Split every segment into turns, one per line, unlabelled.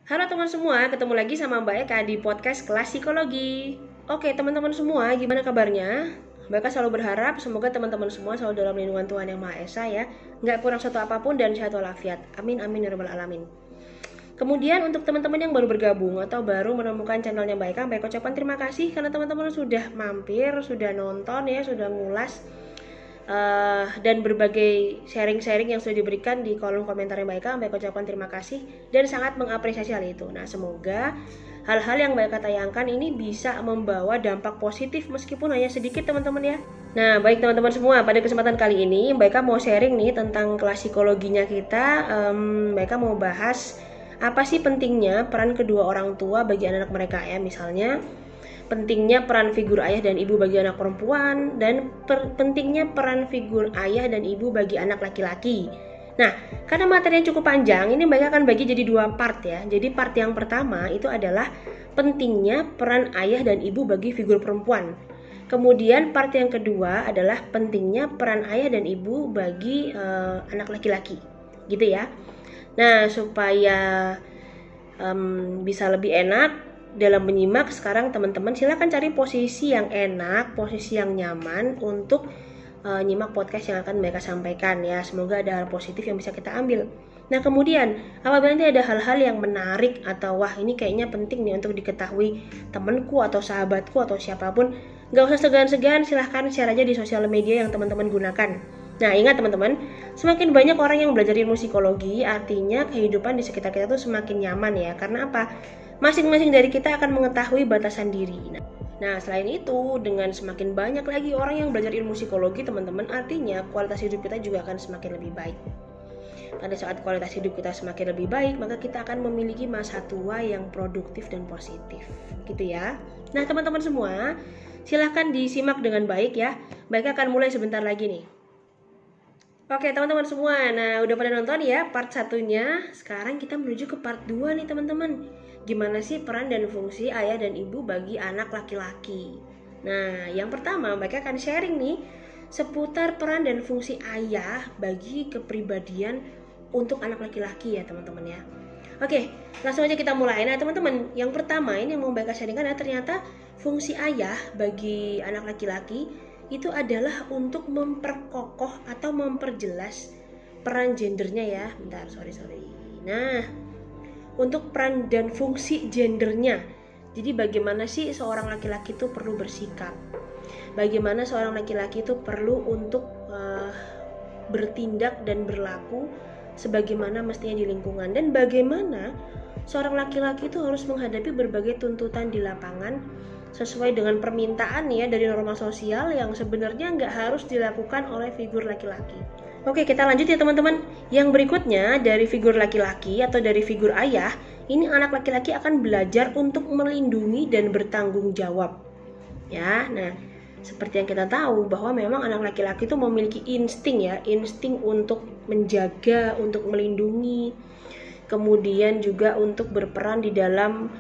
Halo teman semua, ketemu lagi sama Mbak Eka di podcast Kelas Psikologi. Oke teman-teman semua, gimana kabarnya? Mbak Eka selalu berharap semoga teman-teman semua selalu dalam lindungan Tuhan Yang Maha Esa ya, nggak kurang satu apapun dan sehat walafiat. Amin amin ya rabbal alamin. Kemudian untuk teman-teman yang baru bergabung atau baru menemukan channelnya Mbak Eka ucapkan terima kasih karena teman-teman sudah mampir, sudah nonton ya, sudah ngulas dan berbagai sharing-sharing yang sudah diberikan di kolom komentar yang Mbak Eka ucapkan terima kasih dan sangat mengapresiasi hal itu. Nah, semoga hal-hal yang Mbak Eka tayangkan ini bisa membawa dampak positif meskipun hanya sedikit teman-teman ya. Nah, baik teman-teman semua, pada kesempatan kali ini Mbak Eka mau sharing nih tentang kelas psikologinya kita. Mbak Eka mau bahas apa sih pentingnya peran kedua orang tua bagi anak mereka ya, misalnya pentingnya peran figur ayah dan ibu bagi anak perempuan, dan pentingnya peran figur ayah dan ibu bagi anak laki-laki. Nah, karena materi yang cukup panjang, ini Mbak akan bagi jadi dua part ya. Jadi part yang pertama itu adalah pentingnya peran ayah dan ibu bagi figur perempuan. Kemudian part yang kedua adalah pentingnya peran ayah dan ibu bagi anak laki-laki. Gitu ya. Nah, supaya bisa lebih enak dalam menyimak, sekarang teman-teman silakan cari posisi yang enak, posisi yang nyaman untuk nyimak podcast yang akan mereka sampaikan ya. Semoga ada hal positif yang bisa kita ambil. Nah, kemudian apabila nanti ada hal-hal yang menarik atau wah ini kayaknya penting nih untuk diketahui temanku atau sahabatku atau siapapun, gak usah segan-segan, silahkan share aja di sosial media yang teman-teman gunakan. Nah, ingat teman-teman, semakin banyak orang yang belajar ilmu psikologi, artinya kehidupan di sekitar kita tuh semakin nyaman ya. Karena apa? Masing-masing dari kita akan mengetahui batasan diri. Nah, selain itu, dengan semakin banyak lagi orang yang belajar ilmu psikologi, teman-teman, artinya kualitas hidup kita juga akan semakin lebih baik. Pada saat kualitas hidup kita semakin lebih baik, maka kita akan memiliki masa tua yang produktif dan positif. Gitu ya. Nah, teman-teman semua, silahkan disimak dengan baik ya. Baik, akan mulai sebentar lagi nih. Oke teman-teman semua, nah udah pada nonton ya part satunya. Sekarang kita menuju ke part 2 nih teman-teman. Gimana sih peran dan fungsi ayah dan ibu bagi anak laki-laki? Nah, yang pertama mereka akan sharing nih seputar peran dan fungsi ayah bagi kepribadian untuk anak laki-laki ya teman-teman ya. Oke, langsung aja kita mulai. Nah teman-teman, yang pertama ini yang mau mereka sharingkan adalah ternyata fungsi ayah bagi anak laki-laki itu adalah untuk memperkokoh atau memperjelas peran gendernya ya. Bentar, sorry. Nah, untuk peran dan fungsi gendernya. Jadi bagaimana sih seorang laki-laki itu perlu bersikap? Bagaimana seorang laki-laki itu perlu untuk bertindak dan berlaku sebagaimana mestinya di lingkungan, dan bagaimana seorang laki-laki itu harus menghadapi berbagai tuntutan di lapangan sesuai dengan permintaan ya dari norma sosial yang sebenarnya nggak harus dilakukan oleh figur laki-laki. Oke, kita lanjut ya teman-teman. Yang berikutnya dari figur laki-laki atau dari figur ayah, ini anak laki-laki akan belajar untuk melindungi dan bertanggung jawab. Ya, nah seperti yang kita tahu bahwa memang anak laki-laki itu memiliki insting ya, insting untuk menjaga, untuk melindungi, kemudian juga untuk berperan di dalam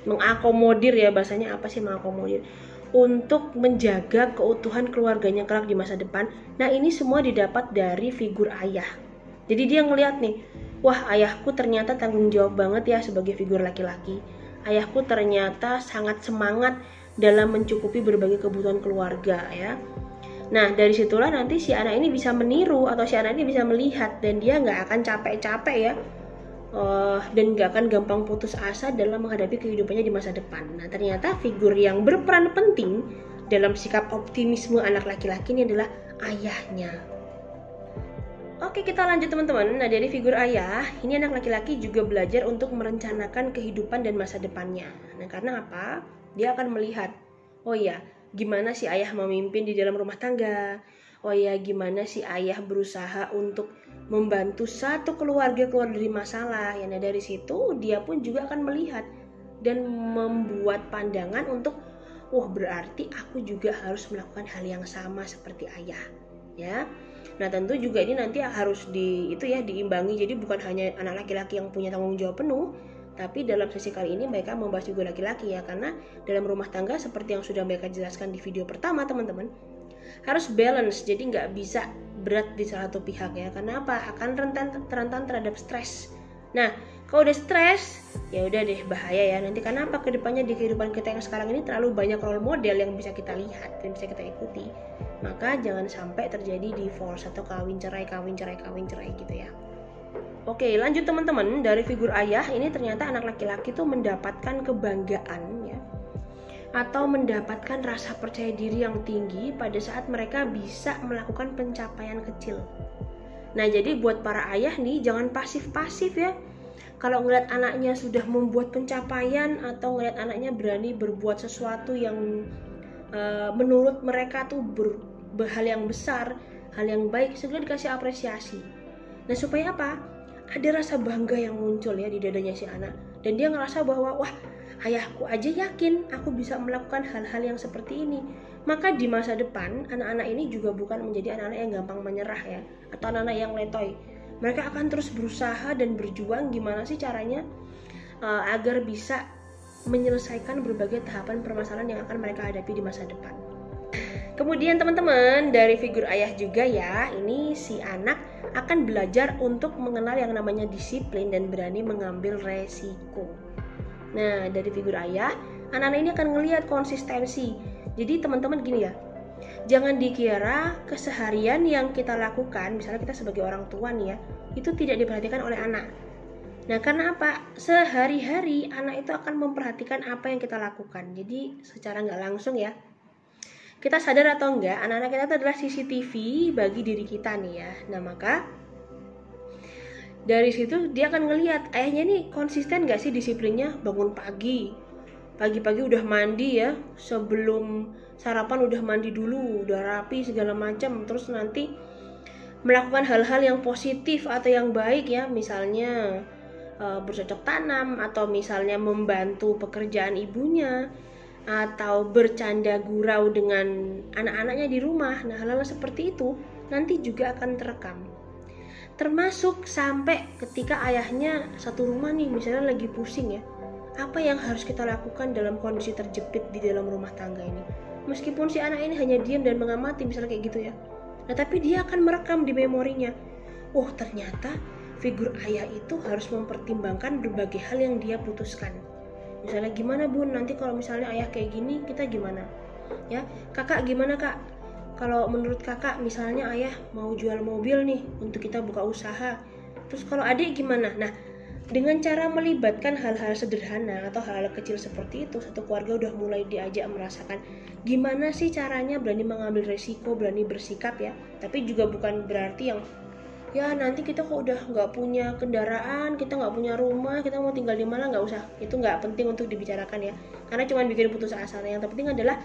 mengakomodir ya, bahasanya apa sih mengakomodir, untuk menjaga keutuhan keluarganya kelak di masa depan. Nah ini semua didapat dari figur ayah. Jadi dia ngelihat nih, wah ayahku ternyata tanggung jawab banget ya sebagai figur laki-laki. Ayahku ternyata sangat semangat dalam mencukupi berbagai kebutuhan keluarga ya. Nah dari situlah nanti si anak ini bisa meniru atau si anak ini bisa melihat, dan dia nggak akan capek-capek ya, dan gak akan gampang putus asa dalam menghadapi kehidupannya di masa depan. Nah ternyata figur yang berperan penting dalam sikap optimisme anak laki-laki ini adalah ayahnya. Oke, kita lanjut teman-teman. Nah dari figur ayah, ini anak laki-laki juga belajar untuk merencanakan kehidupan dan masa depannya. Nah karena apa? Dia akan melihat, oh iya, gimana si ayah memimpin di dalam rumah tangga. Oh ya, gimana si ayah berusaha untuk membantu satu keluarga keluar dari masalah. Ya, nah dari situ dia pun juga akan melihat dan membuat pandangan untuk, wah berarti aku juga harus melakukan hal yang sama seperti ayah. Ya, nah tentu juga ini nanti harus diimbangi. Jadi bukan hanya anak laki-laki yang punya tanggung jawab penuh, tapi dalam sesi kali ini mereka membahas juga laki-laki ya, karena dalam rumah tangga seperti yang sudah mereka jelaskan di video pertama teman-teman, harus balance, jadi nggak bisa berat di salah satu pihak ya. Karena apa? Akan rentan terhadap stres. Nah, Kalau udah stres, ya udah deh, bahaya ya. Nanti kenapa kedepannya di kehidupan kita yang sekarang ini terlalu banyak role model yang bisa kita lihat dan bisa kita ikuti. Maka jangan sampai terjadi divorce atau kawin cerai gitu ya. Oke, lanjut teman-teman. Dari figur ayah ini ternyata anak laki-laki tuh mendapatkan kebanggaan ya, atau mendapatkan rasa percaya diri yang tinggi pada saat mereka bisa melakukan pencapaian kecil. Nah, jadi buat para ayah nih, jangan pasif-pasif ya. Kalau ngeliat anaknya sudah membuat pencapaian atau ngeliat anaknya berani berbuat sesuatu yang menurut mereka tuh hal yang besar, hal yang baik, segera dikasih apresiasi. Nah, supaya apa? Ada rasa bangga yang muncul ya di dadanya si anak, dan dia ngerasa bahwa wah, ayahku aja yakin aku bisa melakukan hal-hal yang seperti ini. Maka di masa depan anak-anak ini juga bukan menjadi anak-anak yang gampang menyerah ya, atau anak-anak yang letoy. Mereka akan terus berusaha dan berjuang gimana sih caranya agar bisa menyelesaikan berbagai tahapan permasalahan yang akan mereka hadapi di masa depan. Kemudian teman-teman, dari figur ayah juga ya, ini si anak akan belajar untuk mengenal yang namanya disiplin dan berani mengambil resiko. Nah, dari figur ayah, anak-anak ini akan ngelihat konsistensi. Jadi teman-teman gini ya, jangan dikira keseharian yang kita lakukan, misalnya kita sebagai orang tua nih ya, itu tidak diperhatikan oleh anak. Nah, karena apa? Sehari-hari anak itu akan memperhatikan apa yang kita lakukan. Jadi secara nggak langsung ya, kita sadar atau enggak, anak-anak kita itu adalah CCTV bagi diri kita nih ya. Nah, maka dari situ dia akan ngelihat ayahnya nih konsisten gak sih disiplinnya, bangun pagi-pagi udah mandi ya, sebelum sarapan udah mandi dulu, udah rapi segala macam, terus nanti melakukan hal-hal yang positif atau yang baik ya, misalnya bercocok tanam, atau misalnya membantu pekerjaan ibunya, atau bercanda gurau dengan anak-anaknya di rumah. Nah, hal-hal seperti itu nanti juga akan terekam. Termasuk sampai ketika ayahnya satu rumah nih, misalnya lagi pusing ya, apa yang harus kita lakukan dalam kondisi terjepit di dalam rumah tangga ini. Meskipun si anak ini hanya diam dan mengamati misalnya kayak gitu ya, nah tapi dia akan merekam di memorinya. Oh, ternyata figur ayah itu harus mempertimbangkan berbagai hal yang dia putuskan. Misalnya gimana bun, nanti kalau misalnya ayah kayak gini kita gimana ya, kakak gimana kak, kalau menurut kakak misalnya ayah mau jual mobil nih untuk kita buka usaha, terus kalau adik gimana. Nah, dengan cara melibatkan hal-hal sederhana atau hal-hal kecil seperti itu, satu keluarga udah mulai diajak merasakan gimana sih caranya berani mengambil resiko, berani bersikap ya. Tapi juga bukan berarti yang ya nanti kita kok udah nggak punya kendaraan, kita nggak punya rumah, kita mau tinggal di mana, nggak usah. Itu nggak penting untuk dibicarakan ya, karena cuma bikin putus asa. Yang terpenting adalah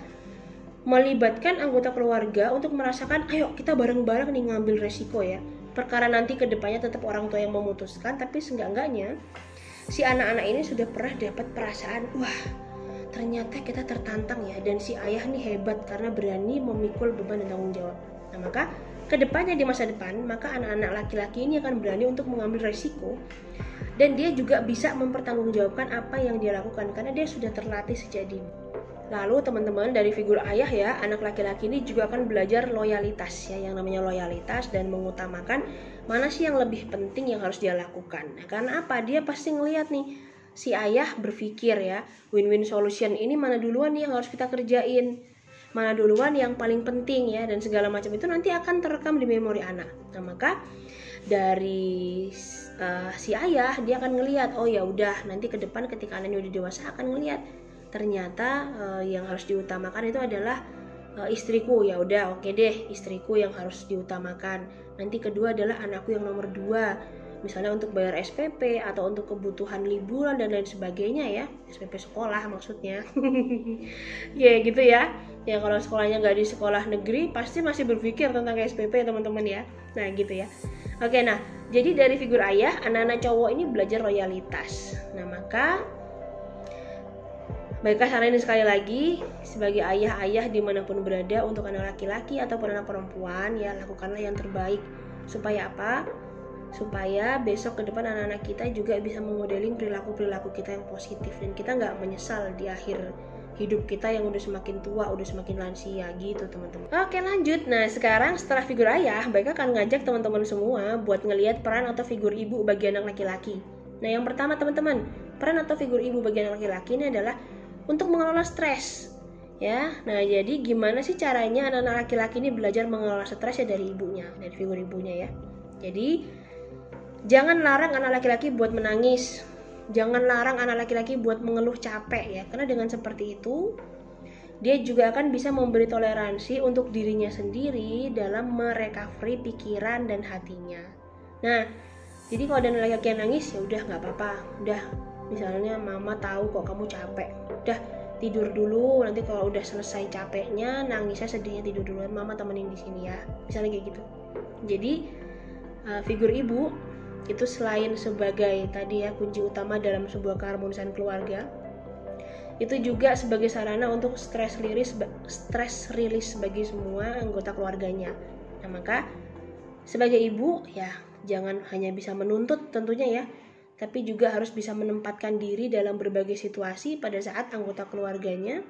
melibatkan anggota keluarga untuk merasakan, ayo kita bareng-bareng nih ngambil resiko ya. Perkara nanti kedepannya tetap orang tua yang memutuskan, tapi seenggak-enggaknya si anak-anak ini sudah pernah dapat perasaan, wah ternyata kita tertantang ya, dan si ayah nih hebat karena berani memikul beban dan tanggung jawab. Nah, maka kedepannya di masa depan, maka anak-anak laki-laki ini akan berani untuk mengambil resiko, dan dia juga bisa mempertanggungjawabkan apa yang dia lakukan karena dia sudah terlatih sejak dini. Lalu teman-teman, dari figur ayah ya, anak laki-laki ini juga akan belajar loyalitas ya, yang namanya loyalitas, dan mengutamakan mana sih yang lebih penting yang harus dia lakukan. Nah, karena apa? Dia pasti ngelihat nih, si ayah berpikir ya, win-win solution ini mana duluan nih yang harus kita kerjain, mana duluan yang paling penting ya, dan segala macam itu nanti akan terekam di memori anak. Nah, maka dari si ayah dia akan ngelihat, oh ya udah, nanti ke depan ketika anaknya udah dewasa akan ngelihat ternyata yang harus diutamakan itu adalah istriku. Ya udah, oke deh, istriku yang harus diutamakan. Nanti kedua adalah anakku yang nomor 2, misalnya untuk bayar SPP atau untuk kebutuhan liburan dan lain sebagainya ya, SPP sekolah maksudnya. Ya gitu ya. Ya kalau sekolahnya nggak di sekolah negeri pasti masih berpikir tentang SPP teman-teman ya. Nah gitu ya. Oke, nah jadi dari figur ayah, anak-anak cowok ini belajar loyalitas. Nah, maka baiklah, saran ini sekali lagi, sebagai ayah-ayah dimanapun berada, untuk anak laki-laki ataupun anak perempuan ya, lakukanlah yang terbaik. Supaya apa? Supaya besok ke depan anak-anak kita juga bisa memodeling perilaku-perilaku kita yang positif, dan kita nggak menyesal di akhir hidup kita yang udah semakin tua, udah semakin lansia gitu teman-teman. Oke, lanjut. Nah, sekarang setelah figur ayah, Baika akan ngajak teman-teman semua buat ngelihat peran atau figur ibu bagi anak laki-laki. Nah, yang pertama teman-teman, peran atau figur ibu bagi anak laki-laki ini adalah untuk mengelola stres. Ya, nah jadi gimana sih caranya anak-anak laki-laki ini belajar mengelola stres ya dari ibunya, dari figur ibunya ya. Jadi jangan larang anak laki-laki buat menangis, jangan larang anak laki-laki buat mengeluh capek ya, karena dengan seperti itu dia juga akan bisa memberi toleransi untuk dirinya sendiri dalam merecovery pikiran dan hatinya. Nah, jadi kalau ada anak laki-laki yang nangis ya udah nggak apa-apa, udah misalnya mama tahu kok kamu capek, udah tidur dulu, nanti kalau udah selesai capeknya, nangisnya, sedihnya, tidur dulu, mama temenin di sini ya, misalnya kayak gitu. Jadi figur ibu itu selain sebagai tadi ya kunci utama dalam sebuah keharmonisan keluarga, itu juga sebagai sarana untuk stress release bagi semua anggota keluarganya. Nah, maka sebagai ibu ya jangan hanya bisa menuntut tentunya ya, tapi juga harus bisa menempatkan diri dalam berbagai situasi pada saat anggota keluarganya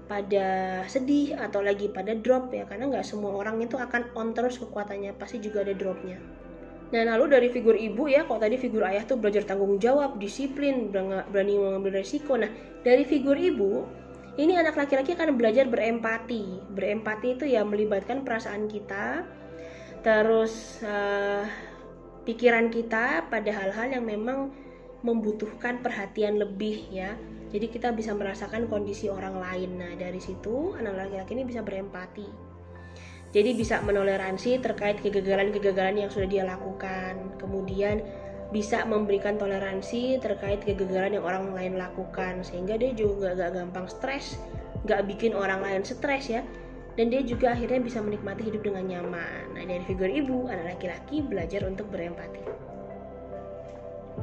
pada sedih atau lagi pada drop ya, karena nggak semua orang itu akan on terus kekuatannya, pasti juga ada dropnya. Nah, lalu dari figur ibu ya, kalau tadi figur ayah tuh belajar tanggung jawab, disiplin, berani mengambil resiko. Nah, dari figur ibu, ini anak laki-laki akan belajar berempati. Berempati itu ya melibatkan perasaan kita, terus pikiran kita pada hal-hal yang memang membutuhkan perhatian lebih ya. Jadi kita bisa merasakan kondisi orang lain. Nah, dari situ anak laki-laki ini bisa berempati. Jadi bisa menoleransi terkait kegagalan-kegagalan yang sudah dia lakukan. Kemudian bisa memberikan toleransi terkait kegagalan yang orang lain lakukan, sehingga dia juga gak gampang stres, gak bikin orang lain stres ya. Dan dia juga akhirnya bisa menikmati hidup dengan nyaman. Nah, dari figur ibu, anak laki-laki belajar untuk berempati.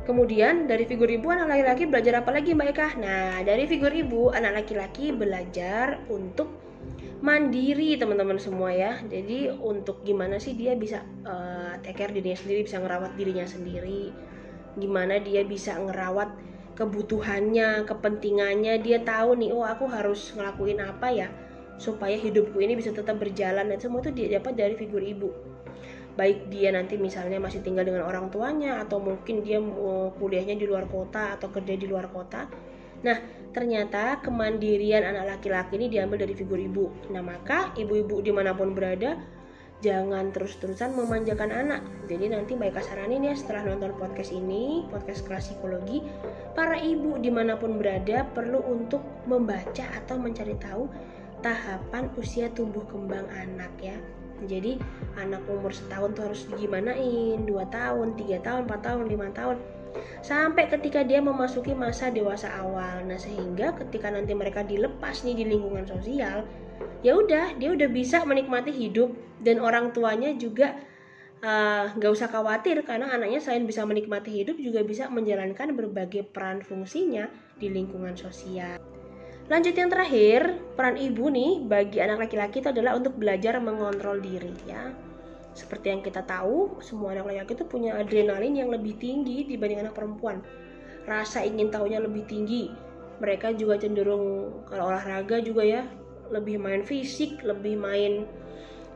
Kemudian dari figur ibu, anak laki-laki belajar apa lagi Mbak Eka? Nah, dari figur ibu, anak laki-laki belajar untuk mandiri teman-teman semua ya. Jadi untuk gimana sih dia bisa take care dirinya sendiri, bisa ngerawat dirinya sendiri, gimana dia bisa ngerawat kebutuhannya, kepentingannya. Dia tahu nih, oh aku harus ngelakuin apa ya supaya hidupku ini bisa tetap berjalan. Dan semua itu dia dapat dari figur ibu. Baik dia nanti misalnya masih tinggal dengan orang tuanya, atau mungkin dia kuliahnya di luar kota atau kerja di luar kota. Nah, ternyata kemandirian anak laki-laki ini diambil dari figur ibu. Nah, maka ibu-ibu dimanapun berada, jangan terus-terusan memanjakan anak. Jadi nanti Mbak Eka saranin ya, setelah nonton podcast ini, podcast kelas psikologi, para ibu dimanapun berada perlu untuk membaca atau mencari tahu tahapan usia tumbuh kembang anak ya. Jadi anak umur setahun tuh harus gimanain, 2 tahun, 3 tahun, 4 tahun, 5 tahun, sampai ketika dia memasuki masa dewasa awal. Nah, sehingga ketika nanti mereka dilepas nih di lingkungan sosial, ya udah dia udah bisa menikmati hidup, dan orang tuanya juga gak usah khawatir, karena anaknya selain bisa menikmati hidup juga bisa menjalankan berbagai peran fungsinya di lingkungan sosial. Lanjut yang terakhir, peran ibu nih bagi anak laki-laki itu adalah untuk belajar mengontrol diri ya. Seperti yang kita tahu, semua anak laki-laki itu punya adrenalin yang lebih tinggi dibanding anak perempuan. Rasa ingin tahunya lebih tinggi. Mereka juga cenderung kalau olahraga juga ya, lebih main fisik, lebih main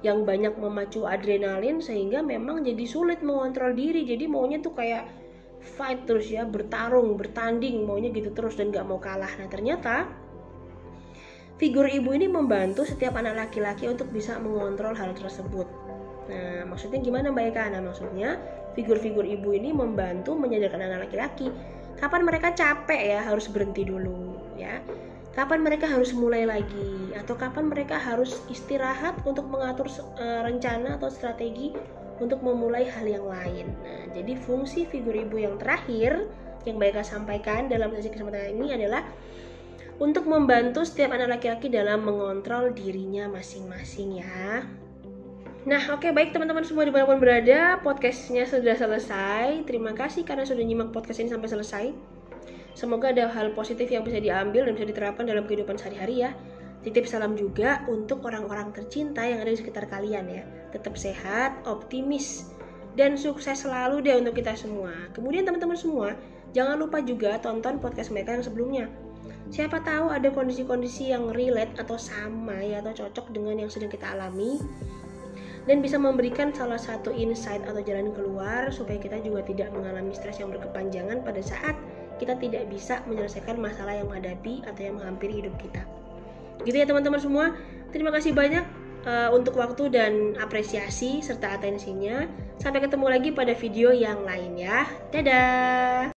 yang banyak memacu adrenalin, sehingga memang jadi sulit mengontrol diri. Jadi maunya tuh kayak fight terus ya, bertarung, bertanding, maunya gitu terus dan gak mau kalah. Nah, ternyata figur ibu ini membantu setiap anak laki-laki untuk bisa mengontrol hal tersebut. Nah, maksudnya gimana Mbak Eka? Nah, maksudnya figur-figur ibu ini membantu menyadarkan anak laki-laki kapan mereka capek ya, harus berhenti dulu ya. Kapan mereka harus mulai lagi, atau kapan mereka harus istirahat untuk mengatur rencana atau strategi untuk memulai hal yang lain. Nah, jadi fungsi figur ibu yang terakhir yang Mbak Eka sampaikan dalam sesi kesempatan ini adalah untuk membantu setiap anak laki-laki dalam mengontrol dirinya masing-masing ya. Nah, oke, baik teman-teman semua dimanapun berada, podcastnya sudah selesai. Terima kasih karena sudah nyimak podcast ini sampai selesai. Semoga ada hal positif yang bisa diambil dan bisa diterapkan dalam kehidupan sehari-hari ya. Titip salam juga untuk orang-orang tercinta yang ada di sekitar kalian ya. Tetap sehat, optimis, dan sukses selalu deh untuk kita semua. Kemudian teman-teman semua, jangan lupa juga tonton podcast mereka yang sebelumnya. Siapa tahu ada kondisi-kondisi yang relate atau sama ya, atau cocok dengan yang sedang kita alami. dan bisa memberikan salah satu insight atau jalan keluar supaya kita juga tidak mengalami stres yang berkepanjangan pada saat kita tidak bisa menyelesaikan masalah yang menghadapi atau yang menghampiri hidup kita. Gitu ya teman-teman semua. Terima kasih banyak untuk waktu dan apresiasi serta atensinya. Sampai ketemu lagi pada video yang lain ya. Dadah.